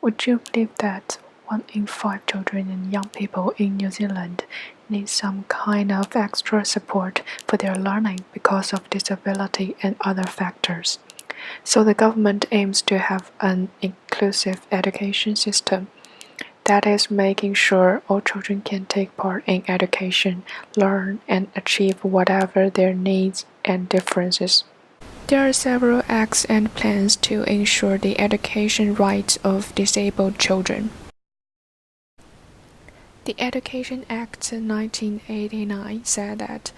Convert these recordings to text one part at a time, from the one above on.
Would you believe that 1 in 5 children and young people in New Zealand need some kind of extra support for their learning because of disability and other factors? So the government aims to have an inclusive education system that is making sure all children can take part in education, learn, and achieve whatever their needs and differences. There are several acts and plans to ensure the education rights of disabled children. The Education Act 1989 said that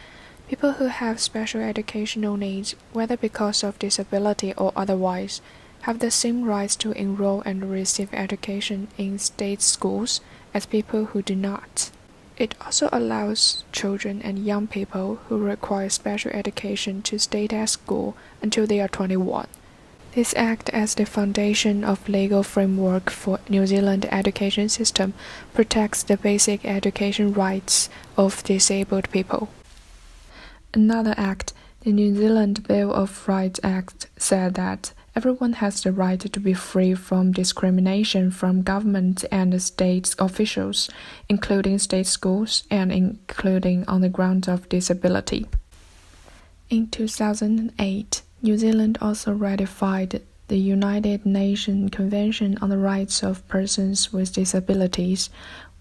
people who have special educational needs, whether because of disability or otherwise, have the same rights to enroll and receive education in state schools as people who do not. It also allows children and young people who require special education to stay at school until they are 21. This acts as the foundation of legal framework for New Zealand education system, protects the basic education rights of disabled people. Another act, the New Zealand Bill of Rights Act, said that everyone has the right to be free from discrimination from government and state officials, including state schools and including on the grounds of disability. In 2008, New Zealand also ratified the United Nations Convention on the Rights of Persons with Disabilities,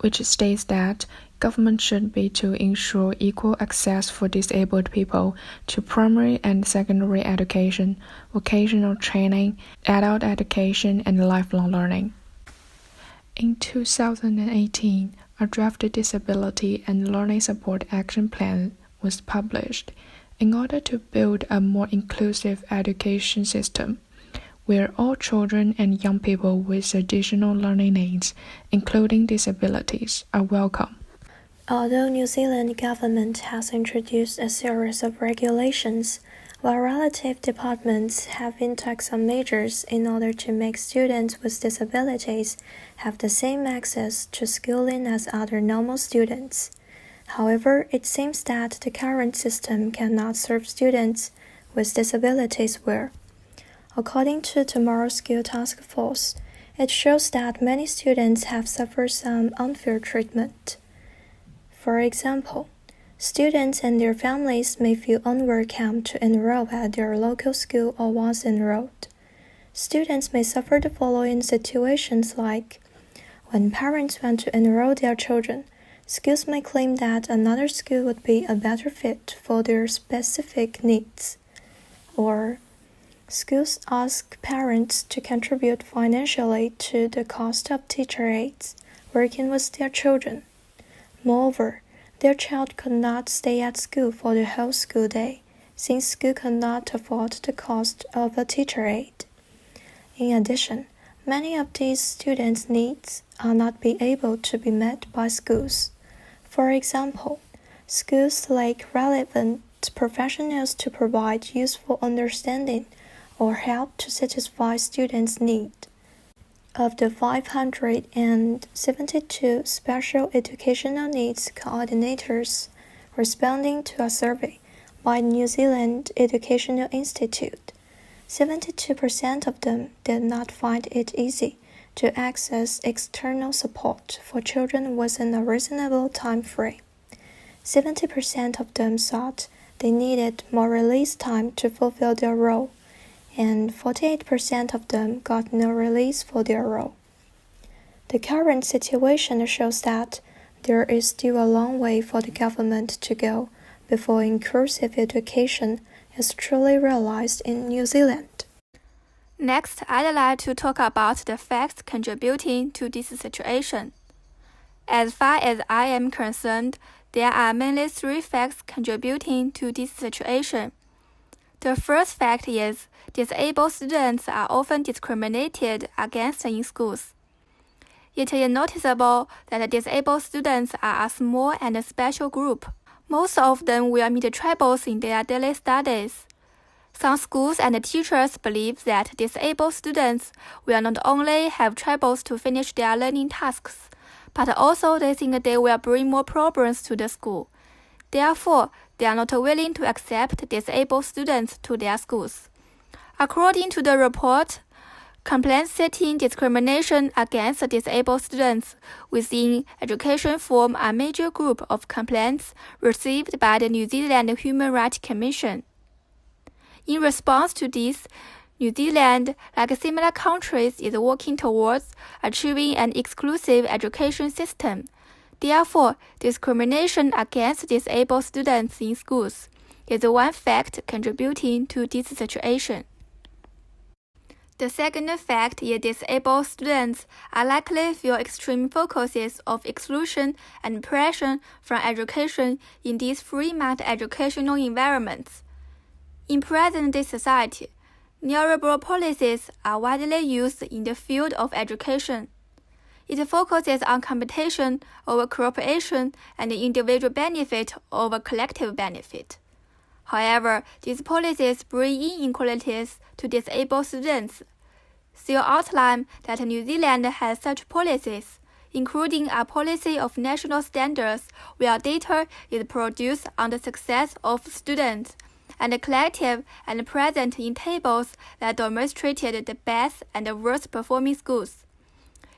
which states that government should be to ensure equal access for disabled people to primary and secondary education, vocational training, adult education, and lifelong learning. In 2018, a draft Disability and Learning Support Action Plan was published in order to build a more inclusive education system, where all children and young people with additional learning needs, including disabilities, are welcome. Although New Zealand government has introduced a series of regulations, while relative departments have intact some measures in order to make students with disabilities have the same access to schooling as other normal students. However, it seems that the current system cannot serve students with disabilities well. According to Tomorrow's School Task Force, it shows that many students have suffered some unfair treatment. For example, students and their families may feel unwelcome to enroll at their local school or once enrolled. Students may suffer the following situations like, when parents want to enroll their children, schools may claim that another school would be a better fit for their specific needs. Or, schools ask parents to contribute financially to the cost of teacher aides working with their children. Moreover, their child could not stay at school for the whole school day, since school could not afford the cost of a teacher aide. In addition, many of these students' needs are not be able to be met by schools. For example, schools lack relevant professionals to provide useful understanding or help to satisfy students' needs. Of the 572 special educational needs coordinators responding to a survey by New Zealand Educational Institute, 72% of them did not find it easy to access external support for children within a reasonable time frame. 70% of them thought they needed more release time to fulfill their role, and 48% of them got no release for their role. The current situation shows that there is still a long way for the government to go before inclusive education is truly realized in New Zealand. Next, I'd like to talk about the facts contributing to this situation. As far as I am concerned, there are mainly 3 facts contributing to this situation. The first fact is disabled students are often discriminated against in schools. It is noticeable that disabled students are a small and special group. Most of them will meet troubles in their daily studies. Some schools and teachers believe that disabled students will not only have troubles to finish their learning tasks, but also they think they will bring more problems to the school. Therefore, they are not willing to accept disabled students to their schools. According to the report, Complaints citing discrimination against disabled students within education form a major group of complaints received by the New Zealand Human Rights Commission. In response to this, New Zealand, like similar countries, is working towards achieving an inclusive education system. Therefore, discrimination against disabled students in schools is one fact contributing to this situation. The second fact is disabled students are likely feel extreme focuses of exclusion and pressure from education in these free market educational environments. In present-day society, neoliberal policies are widely used in the field of education. It focuses on competition over cooperation and individual benefit over collective benefit. However, these policies bring inequalities to disabled students. See outline that New Zealand has such policies, including a policy of national standards where data is produced on the success of students, and collective and present in tables that demonstrated the best and worst performing schools.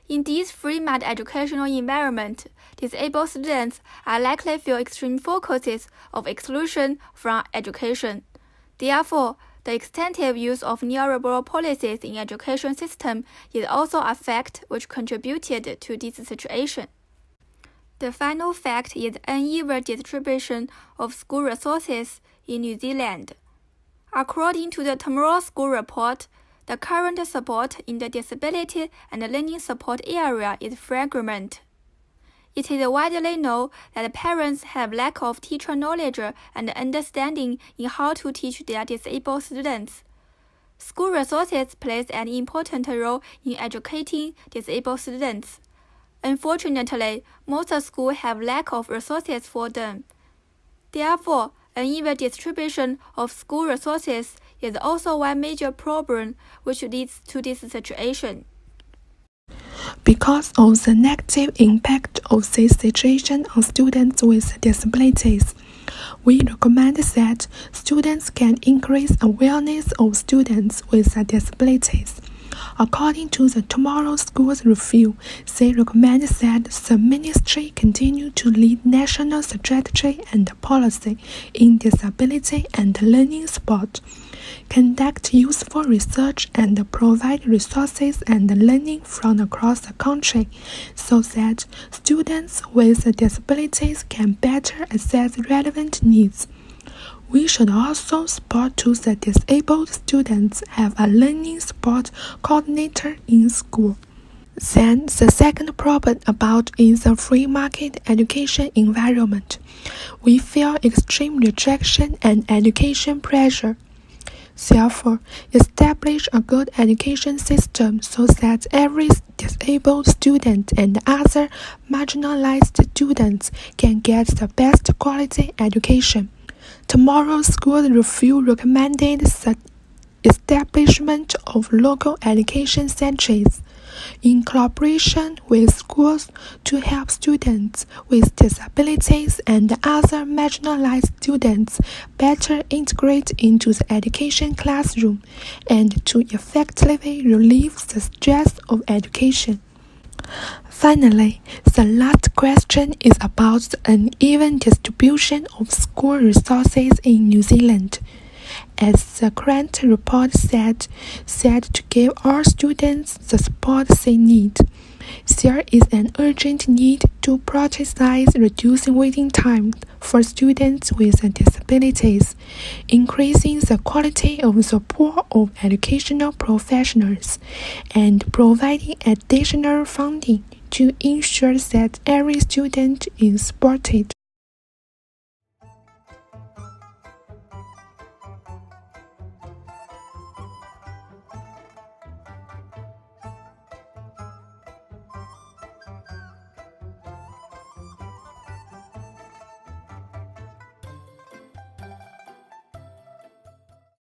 In this free market educational environment, disabled students are likely feel extreme focuses of exclusion from education. Therefore, the extensive use of neoliberal policies in education system is also a fact which contributed to this situation. The final fact is uneven distribution of school resources in New Zealand. According to the Tomorrow School Report, the current support in the disability and learning support area is fragmented. It is widely known that parents have lack of teacher knowledge and understanding in how to teach their disabled students. School resources play an important role in educating disabled students. Unfortunately, most schools have lack of resources for them. Therefore, uneven distribution of school resources is also one major problem which leads to this situation. Because of the negative impact of this situation on students with disabilities, we recommend that students can increase awareness of students with disabilities. According to the Tomorrow Schools Review, they recommend that the ministry continue to lead national strategy and policy in disability and learning support, conduct useful research and provide resources and learning from across the country so that students with disabilities can better assess relevant needs. We should also support to the disabled students have a learning support coordinator in school. Then the second problem about is the free market education environment. We feel extreme rejection and education pressure. Therefore, establish a good education system so that every disabled student and other marginalized students can get the best quality education. Tomorrow School Review recommended the establishment of local education centers in collaboration with schools to help students with disabilities and other marginalized students better integrate into the education classroom and to effectively relieve the stress of education. Finally, the last question is about the uneven distribution of school resources in New Zealand. As the current report said to give all students the support they need. There is an urgent need to prioritize reducing waiting time for students with disabilities, increasing the quality of support of educational professionals, and providing additional funding to ensure that every student is supported.